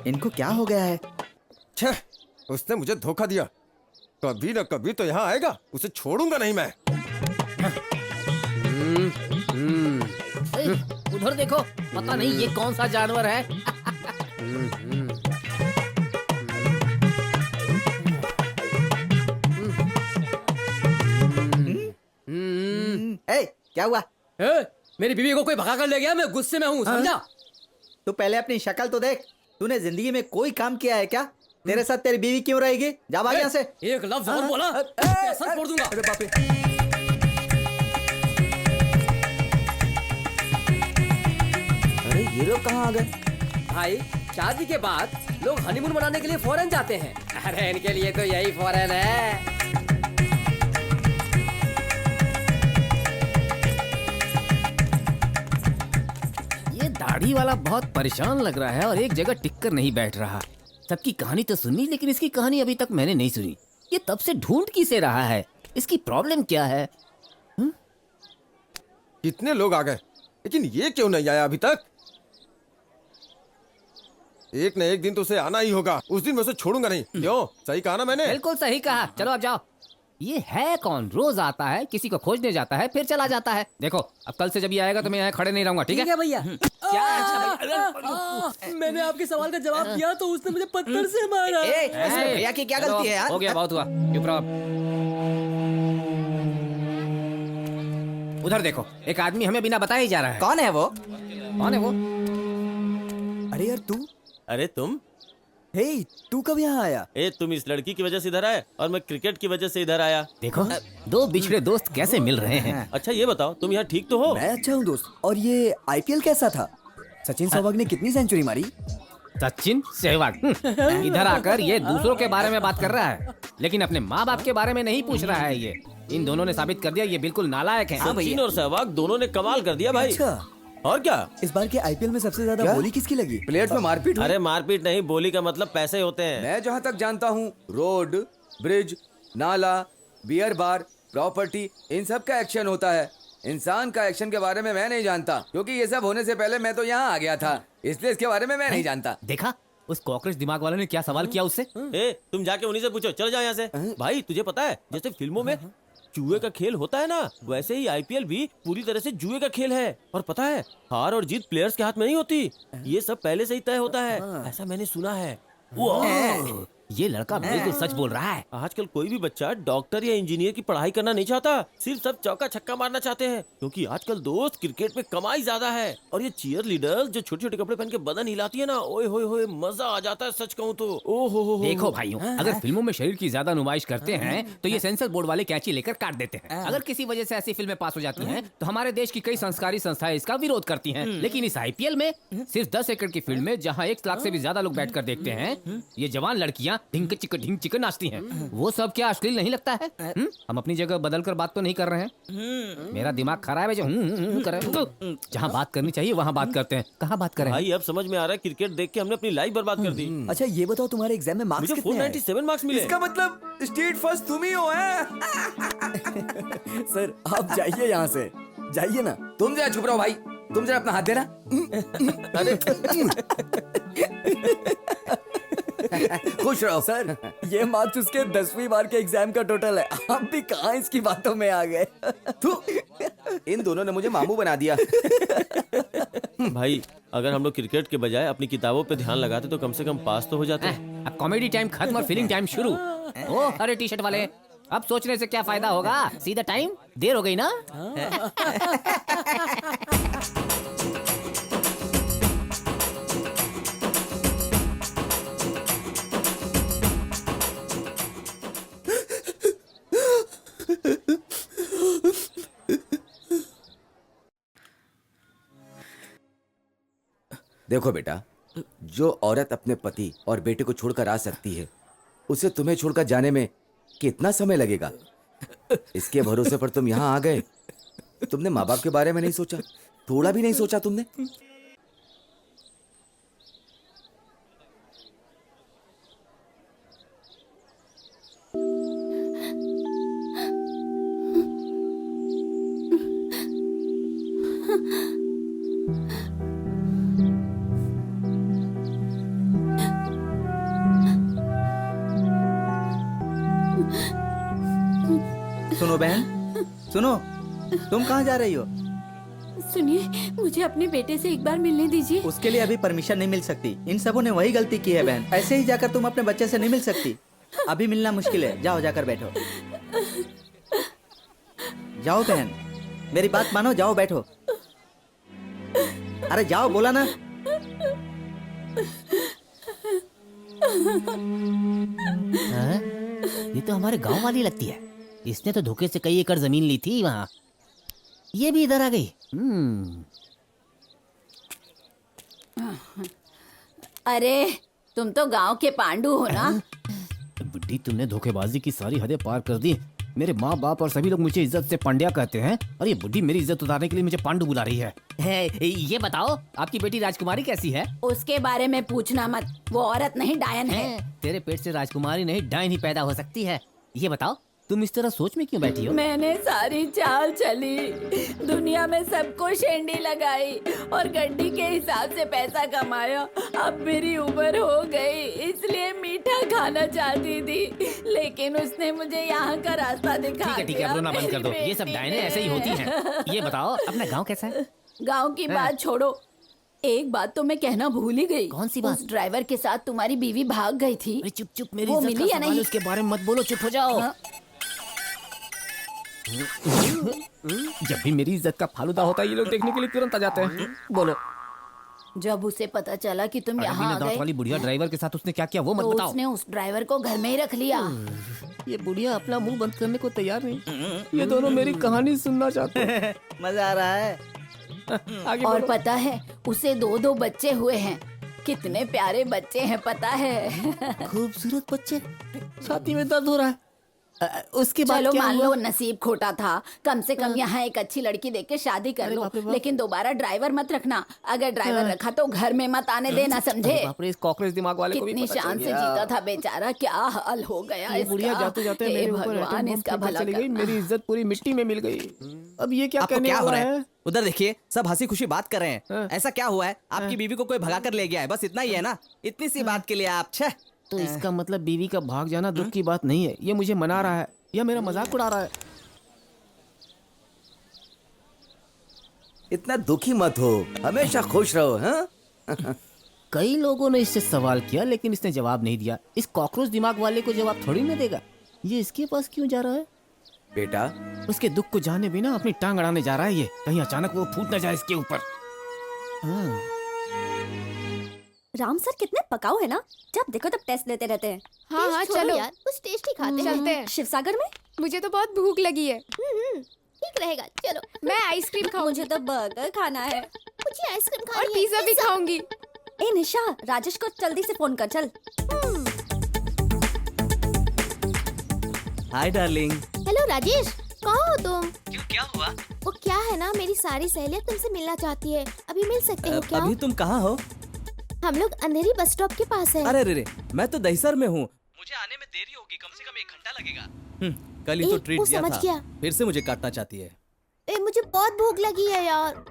इनको क्या हो गया है? छे, उसने मुझे धोखा दिया। कभी न कभी तो यहाँ आएगा, उसे छोड़ूंगा नहीं मैं। ए, उधर देखो, पता नहीं ये कौन सा जानवर है। ए, क्या हुआ? मेरी बीवी को कोई भगा कर ले गया, मैं गुस्से में हूँ, समझा? तू पहले अपनी शक्ल तो देख। तूने जिंदगी में कोई काम किया है क्या? तेरे साथ तेरी बीवी क्यों रहेगी? जा भाग यहाँ से। एक लफ्ज और बोला, कैसा छोड़ दूंगा। अरे बाप रे। अरे ये लोग कहाँ आ गए? भाई, शादी के बाद लोग हनीमून मनाने के लिए फॉरेन जाते हैं। अरे इनके लिए तो यही फॉरेन है। ये दाढ़ी वाला बहुत परेशान लग रहा है और एक जगह टिक कर नहीं बैठ रहा। सबकी कहानी तो सुनी, लेकिन इसकी कहानी अभी तक मैंने नहीं सुनी। ये तब से ढूंढ किसे रहा है, इसकी प्रॉब्लम क्या है? कितने लोग आ गए, लेकिन ये क्यों नहीं आया अभी तक? एक न एक दिन तो उसे आना ही होगा। उस दिन मैं उसे छोड़ूंगा नहीं। क्यों? सही कहा ना मैंने? बिल्कुल सही कहा। चलो अब जाओ। ये है कौन? रोज आता है, किसी को खोजने जाता है, फिर चला जाता है। देखो, अब कल से जब ये आएगा तो मैं यहाँ खड़े नहीं रहूंगा, ठीक है भैया? क्या? अच्छा मैंने आपके सवाल का जवाब दिया तो उसने मुझे पत्थर से मारा। इसमें भैया की क्या गलती है यार? हो गया, बहुत हुआ। चुप रहो। उधर देखो, एक आदमी हमें बिना बताए ही जा रहा है। कौन है वो? कौन है वो? अरे यार तू। अरे तुम? हे, तू कब यहाँ आया? तुम इस लड़की की वजह से इधर आए और मैं क्रिकेट की वजह से इधर आया। देखो, दो बिछड़े दोस्त कैसे मिल रहे हैं। अच्छा ये बताओ, तुम यहाँ ठीक तो हो? मैं अच्छा हूँ दोस्त। और ये आईपीएल कैसा था? सचिन सहवाग ने कितनी सेंचुरी मारी? सचिन सहवाग इधर आकर ये दूसरों के बारे में बात कर रहा है, लेकिन अपने माँ बाप के बारे में नहीं पूछ रहा है। ये इन दोनों ने साबित कर दिया ये बिल्कुल नालायक है। सचिन और सहवाग दोनों ने कमाल कर दिया भाई। अच्छा, और क्या? इस बार के आईपीएल में सबसे ज्यादा बोली किसकी लगी? प्लेयर्स में मारपीट हुई? अरे मारपीट नहीं, बोली का मतलब पैसे होते हैं। मैं जहाँ तक जानता हूँ, रोड, ब्रिज, नाला, बियर बार, प्रॉपर्टी, इन सब का एक्शन होता है। इंसान का एक्शन के बारे में मैं नहीं जानता, क्योंकि ये सब होने से पहले मैं तो यहाँ आ गया था, इसलिए इसके बारे में मैं नहीं जानता। देखा, उस कॉकरोच दिमाग वाले ने क्या सवाल किया उससे। तुम जाके उन्हीं से पूछो, चलो जाओ यहाँ से। भाई तुझे पता है, जैसे फिल्मों में जुए का खेल होता है ना, वैसे ही आईपीएल भी पूरी तरह से जुए का खेल है। और पता है, हार और जीत प्लेयर्स के हाथ में नहीं होती, ये सब पहले से ही तय होता है, ऐसा मैंने सुना है। ये लड़का बिल्कुल सच बोल रहा है। आजकल कोई भी बच्चा डॉक्टर या इंजीनियर की पढ़ाई करना नहीं चाहता, सिर्फ सब चौका छक्का मारना चाहते हैं, क्योंकि आजकल दोस्त क्रिकेट में कमाई ज्यादा है। और ये चीयर लीडर जो छोटे छोटे कपड़े पहन के बदन हिलाती है ना, ओए होए होए, मजा आ जाता है सच कहूँ तो। ओहो हो। देखो भाइयों, अगर फिल्मों में शरीर की ज्यादा नुमाइश करते हैं तो ये सेंसर बोर्ड वाले कैंची लेकर काट देते हैं। अगर किसी वजह से ऐसी फिल्में पास हो जाती हैं तो हमारे देश की कई संस्कारी संस्थाएं इसका विरोध करती हैं। लेकिन इस आईपीएल में सिर्फ 10 एकड़ की फील्ड में जहाँ 1 लाख से भी ज्यादा लोग बैठकर देखते हैं, ये जवान लड़कियां ढिंक चिकन नाचती हैं। वो सब क्या अश्लील नहीं लगता है? हम अपनी जगह बदल कर बात तो नहीं कर रहे हैं। मेरा दिमाग खराब है जो कर रहे हैं। जहाँ बात करनी चाहिए वहाँ बात करते हैं, कहाँ बात करें? भाई अब समझ में आ रहा है, क्रिकेट देख के हमने अपनी लाइफ बर्बाद कर दी। अच्छा ये बताओ, तुम्हारे एग्जाम में मार्क्स मुझे कितने आए? 497 मार्क्स मिले। इसका मतलब स्टेट फर्स्ट तुम ही हो हैं? सर आप जाइए यहाँ से, जाइए ना। तुम जरा चुप रहो भाई, तुम जरा अपना हाथ देना। अरे खुश रहो सर, ये मार्क्स उसके 10वीं बार के एग्जाम का टोटल है। आप भी कहाँ इसकी बातों में आ गए? थू, इन दोनों ने मुझे मामू बना दिया। भाई अगर हम लोग क्रिकेट के बजाय अपनी किताबों पे ध्यान लगाते तो कम से कम पास तो हो जाते। अब कॉमेडी टाइम खत्म और फीलिंग टाइम शुरू। ओ हरे टी शर्ट वाले, अब सोचने से क्या फायदा होगा, सीधा टाइम, देर हो गई ना। देखो बेटा, जो औरत अपने पति और बेटे को छोड़कर आ सकती है, उसे तुम्हें छोड़कर जाने में कितना समय लगेगा? इसके भरोसे पर तुम यहाँ आ गए। तुमने माँ बाप के बारे में नहीं सोचा, थोड़ा भी नहीं सोचा तुमने? सुनो बहन, सुनो, तुम कहाँ जा रही हो? सुनिए, मुझे अपने बेटे से एक बार मिलने दीजिए। उसके लिए अभी परमिशन नहीं मिल सकती। इन सबों ने वही गलती की है बहन। ऐसे ही जाकर तुम अपने बच्चे से नहीं मिल सकती। अभी मिलना मुश्किल है। जाओ जाकर बैठो। जाओ बहन, मेरी बात मानो, जाओ बैठो। अरे जाओ, बोला ना। हाँ? ये तो हमारे गांव वाली लगती है। इसने तो धोखे से कई एकड़ जमीन ली थी वहाँ। ये भी इधर आ गई। अरे तुम तो गांव के पांडु हो ना? बुड्ढी, तुमने धोखेबाजी की सारी हदें पार कर दी। मेरे माँ बाप और सभी लोग मुझे इज्जत से पांड्या कहते हैं, और ये बुड्ढी मेरी इज्जत उतारने के लिए मुझे पांडु बुला रही है। ये बताओ, आपकी बेटी राजकुमारी कैसी है? उसके बारे में पूछना मत, वो औरत नहीं डायन है। तेरे पेट से राजकुमारी नहीं, डायन ही पैदा हो सकती है। ये बताओ, तुम इस तरह सोच में क्यों बैठी हो? मैंने सारी चाल चली, दुनिया में सबको शेंडी लगाई और गड्डी के हिसाब से पैसा कमाया। अब मेरी उम्र हो गई, इसलिए मीठा खाना चाहती थी, लेकिन उसने मुझे यहाँ का रास्ता दिखा ठीक है, अब रोना बंद कर दो। ये सब डायने ऐसे ही होती हैं। ये बताओ, अपना गांव कैसा है? गांव की बात छोड़ो, एक बात तो मैं कहना भूल ही गई। कौन सी बात? उस ड्राइवर के साथ तुम्हारी बीवी भाग गई थी। अरे चुप चुप, मेरी वो इज्जत मिली का या सवाल है, नहीं? उसके बारे में मत बोलो, चुप हो जाओ। हाँ? जब भी मेरी इज्जत का फालूदा होता है, ये लोग देखने के लिए तुरंत आ जाते हैं। बोलो। जब उसे पता चला कि तुम अरे यहाँ बिना आ दांत गए, वाली बुढ़िया ड्राइवर के साथ उसने क्या किया वो मत तो बताओ। उसने उस ड्राइवर को घर में ही रख लिया। ये बुढ़िया अपना मुंह बंद करने को तैयार नहीं। ये दोनों मेरी कहानी सुनना चाहते हैं। मजा आ रहा है। आगे और बोलो। पता है, उसे 2-2 बच्चे हुए हैं। कितने प्यारे बच्चे हैं पता है। खूबसूरत बच्चे। छाती में दर्द हो रहा है। उसके बाद चलो क्या मान हुआ? लो नसीब खोटा था, कम से कम यहाँ एक अच्छी लड़की देख के शादी कर अरे लो, बाप रे बाप। लेकिन दोबारा ड्राइवर मत रखना। अगर ड्राइवर रखा तो घर में मत आने देना, समझे? अरे बाप रे, इस कॉकरोच दिमाग वाले को भी कितनी पता चल शान से गया। जीता था बेचारा, क्या हाल हो गया ये इसका। बुढ़िया जाते जाते हे मेरे ऊपर भगवान, एटम बम इसका फेंक कर भला चली गई। करना। मेरी इज्जत पूरी मिट्टी में मिल गई। अब ये क्या आपको कहने क्या हो वाला रहा है? है? उधर देखिए, सब हंसी खुशी बात कर रहे हैं। हाँ। ऐसा क्या हुआ है? आपकी बीवी को कोई भगा कर ले गया है, बस इतना ही है ना? इतनी सी बात के लिए आप छह। तो इसका मतलब बीवी का भाग जाना दुख की बात नहीं है। ये मुझे मना रहा है या मेरा मजाक उड़ा रहा है? इतना दुखी मत हो, हमेशा खुश रहो। हाँ? कई लोगों ने इससे सवाल किया, लेकिन इसने जवाब नहीं दिया। इस कॉकरोच दिमाग वाले को जवाब थोड़ी ना देगा। ये इसके पास क्यों जा रहा है? बेटा, उसके दुख को जाने बिना अपनी टांग अड़ाने जा रहा है। ये कहीं अचानक वो फूट ना जाए इसके ऊपर। हाँ। राम सर कितने पकाऊ है ना, जब देखो तब टेस्ट लेते रहते हैं। हाँ हाँ, चलो यार, कुछ टेस्टी खाते चलते हैं। शिवसागर में मुझे तो बहुत भूख लगी है। ठीक रहेगा, चलो। मैं आइसक्रीम खाऊंगी मुझे तो बर्गर खाना है। मुझे आइसक्रीम खानी और पिज्जा भी खाऊंगी। ए निशा, राजेश को जल्दी से फोन कर, चल। Hi darling. हेलो राजेश, कहाँ हो तुम? क्यों, क्या हुआ? वो क्या है ना, मेरी सारी सहेलियां तुमसे मिलना चाहती है। अभी मिल सकते हो क्या? अभी तुम कहाँ हो? हम लोग अंधेरी बस स्टॉप के पास है। अरे रे, मैं तो दहीसर में हूँ। मुझे आने में देरी होगी, कम से कम 1 घंटा लगेगा। कल ही तो ए, ट्रीट वो दिया समझ था, गया। फिर से मुझे काटना चाहती है। ए, मुझे बहुत भूख लगी है यार।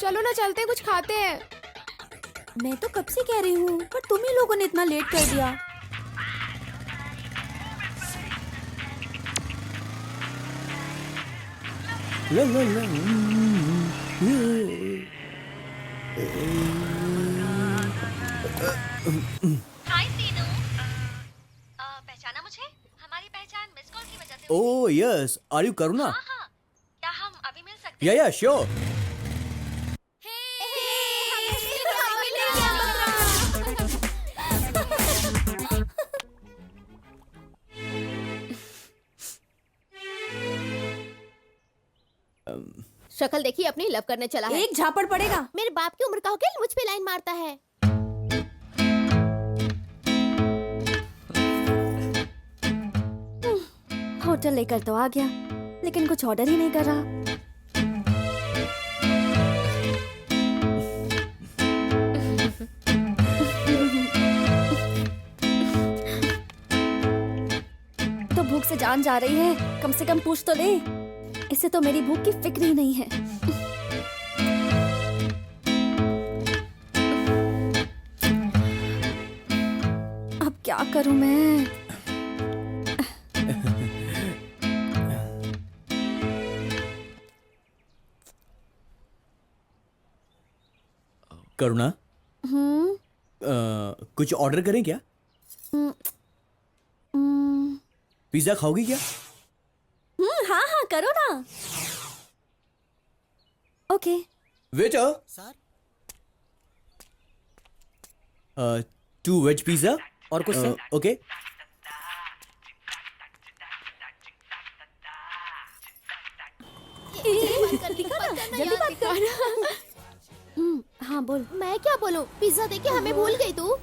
चलो ना, चलते कुछ खाते हैं। मैं तो कब से कह रही हूँ, पर तुम ही लोगों ने इतना लेट कर दिया। हाय सीनू, पहचाना मुझे? हमारी पहचान मिस कॉल की वजह से हुई। ओह यस, आर यू करुणा? हाँ हाँ, क्या हम अभी मिल सकते या हैं? या श्योर। शक्ल देखी अपनी, लव करने चला है। एक झापड़ पड़ेगा। मेरे बाप की उम्र का होके मुझ पे लाइन मारता है। होटल लेकर तो आ गया, लेकिन कुछ ऑर्डर ही नहीं कर रहा। तो भूख से जान जा रही है, कम से कम पूछ तो ले। इसे तो मेरी भूख की फिक्र ही नहीं है। अब क्या करूं मैं? करुणा, कुछ ऑर्डर करें क्या? पिज्जा खाओगी क्या? हाँ हाँ करो ना। Okay. Waiter sir 2 veg pizza और कुछ सर? ओके। जल्दी बात कर। हाँ बोल। मैं क्या बोलूं? पिज्जा देके हमें भूल गई तू।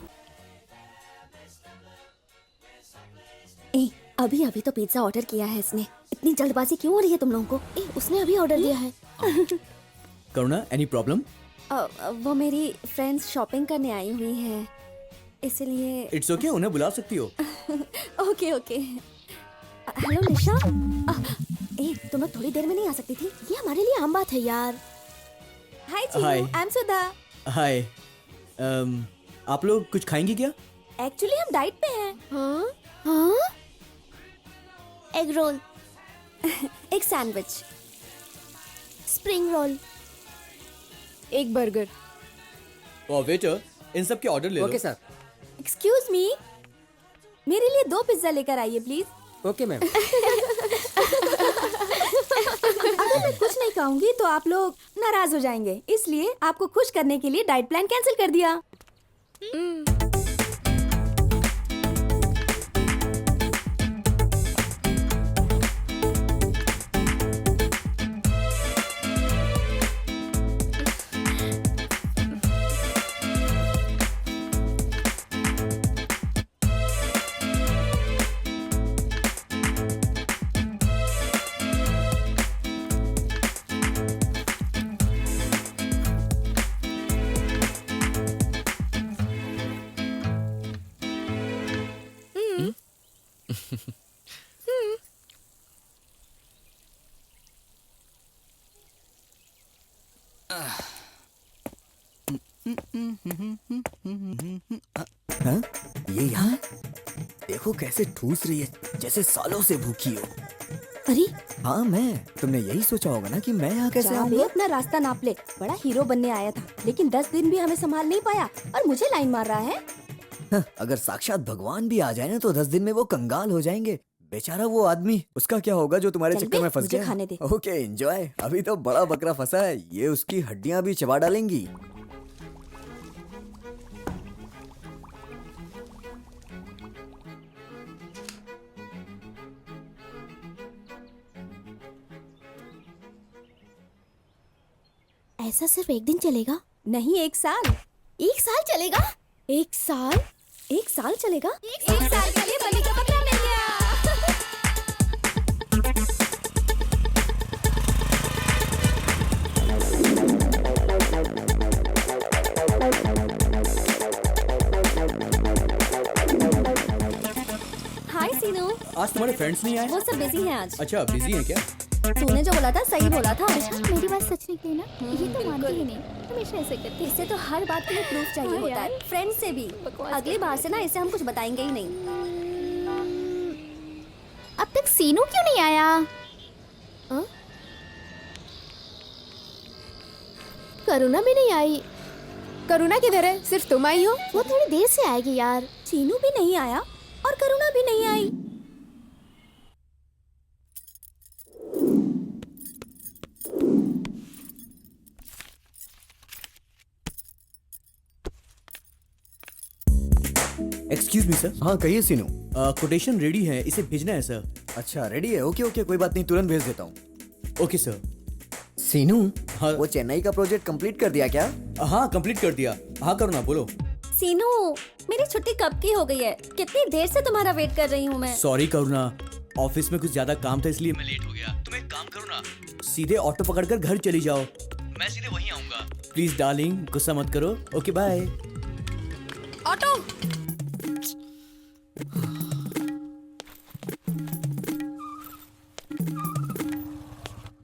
अभी अभी तो पिज्जा ऑर्डर किया है इसने, इतनी जल्दबाजी क्यों हो रही है तुम लोगों को? उसने अभी ऑर्डर दिया है। करुणा, एनी प्रॉब्लम? वो मेरी फ्रेंड्स शॉपिंग करने आई हुई है, इसलिए। इट्स ओके, उन्हें बुला सकती हो। Okay okay. हेलो निशा, तुम लोग थोड़ी देर में नहीं आ सकती थी? ये हमारे लिए आम बात है यार। हाय चीनू, Hi. आई एम सुधा। हाय, आप लोग कुछ खाएंगे क्या? एक्चुअली हम डाइट पे हैं। हाँ हाँ, एग रोल, एक सैंडविच, स्प्रिंग रोल, एक बर्गर। और वेटर, इन सब के ऑर्डर ले लो। Okay sir. एक्सक्यूज मी, मेरे लिए 2 पिज्जा लेकर आइए प्लीज। Okay ma'am. अगर मैं कुछ नहीं खाऊंगी तो आप लोग नाराज हो जाएंगे, इसलिए आपको खुश करने के लिए डाइट प्लान कैंसिल कर दिया। हाँ? ये यहाँ देखो कैसे ठूस रही है, जैसे सालों से भूखी हो। अरे हाँ मैं, तुमने यही सोचा होगा ना कि मैं यहाँ कैसे जा आऊंगा? बे, अपना रास्ता नाप ले। बड़ा हीरो बनने आया था, लेकिन 10 दिन भी हमें संभाल नहीं पाया और मुझे लाइन मार रहा है। हाँ, अगर साक्षात भगवान भी आ जाए ना तो 10 दिन में वो कंगाल हो जाएंगे। बेचारा वो आदमी, उसका क्या होगा जो तुम्हारे चल चक्कर बे, में फंस मुझे गया? खाने दे। Okay enjoy. अभी तो बड़ा बकरा फंसा है, ये उसकी हड्डियां भी चबा डालेंगी। ऐसा सिर्फ एक दिन चलेगा? नहीं, 1 साल। 1 साल चलेगा? 1 साल? 1 साल चलेगा? 1 साल के लिए बलि का बकरा मिल गया। हाय सीनू। आज तुम्हारे फ्रेंड्स नहीं आए? वो सब बिजी हैं आज। अच्छा, बिजी हैं क्या? तूने जो बोला था सही बोला था। मेरी बात सच निकली ना? ये तो मानती ही नहीं, हमेशा ऐसे करती है। इससे तो हर बात के लिए प्रूफ चाहिए होता है, फ्रेंड से भी। अगली बार से ना इसे हम कुछ बताएंगे ही नहीं। अब तक सीनू क्यों नहीं आया? करुणा भी नहीं आई। करुणा किधर है? सिर्फ तुम आई हो? वो थोड़ी देर से आएगी यार। सीनू भी नहीं आया और करुणा भी नहीं आई। Excuse me sir. हाँ कहिए सीनू। कोटेशन रेडी है, इसे भेजना है सर। अच्छा रेडी है, ओके ओके कोई बात नहीं, तुरंत भेज देता हूँ। Okay sir. सीनू, हाँ। वो चेन्नई का प्रोजेक्ट कंप्लीट कर दिया क्या? हाँ कंप्लीट कर दिया। हाँ करुणा बोलो। सीनू, मेरी छुट्टी कब की हो गई है? कितनी देर से तुम्हारा वेट कर रही हूँ मैं। सॉरी करुणा, ऑफिस में कुछ ज्यादा काम था इसलिए मैं लेट हो गया। तुम एक काम करो ना, सीधे ऑटो पकड़कर घर चली जाओ, मैं सीधे वहीं आऊंगा। प्लीज डार्लिंग, गुस्सा मत करो। Okay bye. Auto.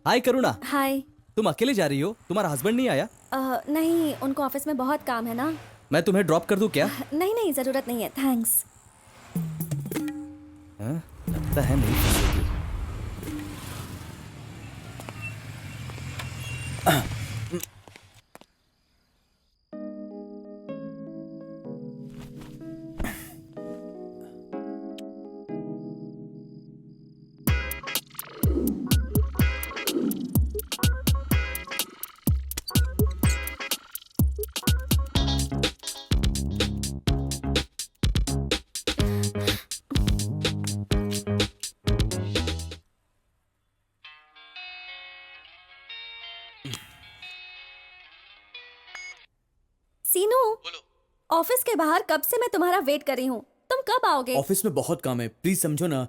Hi Karuna. Hi. तुम अकेले जा रही हो? तुम्हारा हस्बैंड नहीं आया? नहीं, उनको ऑफिस में बहुत काम है ना। मैं तुम्हें ड्रॉप कर दूं क्या? नहीं नहीं, जरूरत नहीं है, थैंक्स। लगता है नहीं फंसेगी। ऑफिस के बाहर कब से मैं तुम्हारा वेट कर रही हूँ। तुम कब आओगे? ऑफिस में बहुत काम है, प्लीज समझो ना।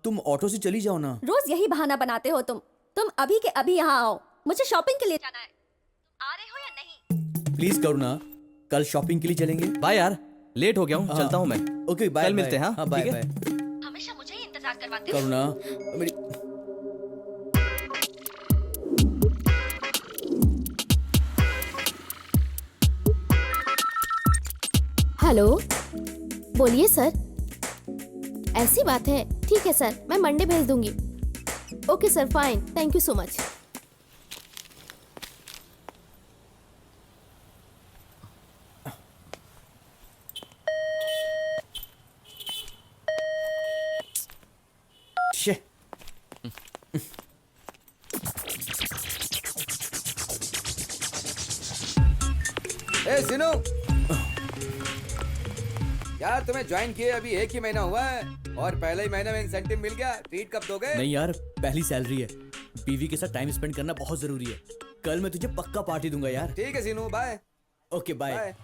तुम ऑटो से चली जाओ ना। रोज यही बहाना बनाते हो तुम अभी के अभी यहाँ आओ, मुझे शॉपिंग के लिए जाना है। तुम आ रहे हो या नहीं? प्लीज करुणा, कल शॉपिंग के लिए चलेंगे। बाय यार, लेट हो गया हूँ, चलता हूँ मैं। ओके बाय, कल मिलते हैं, हाँ, बाय ठीक है? बाय। हमेशा मुझे ही इंतजार करवाते हो। करुणा मेरी हेलो, बोलिए सर। ऐसी बात है, ठीक है सर, मैं मंडे भेज दूंगी। Okay sir, fine, thank you so much. शे ए सिनू, यार तुम्हें ज्वाइन किए अभी 1 ही महीना हुआ है और पहले ही महीने में इंसेंटिव मिल गया। ट्रीट कब दोगे? नहीं यार, पहली सैलरी है, बीवी के साथ टाइम स्पेंड करना बहुत जरूरी है। कल मैं तुझे पक्का पार्टी दूंगा यार। ठीक है Sinu, bye. Okay bye.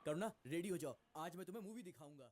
Karuna ready हो जाओ, आज मैं तुम्हें मूवी दिखाऊंगा।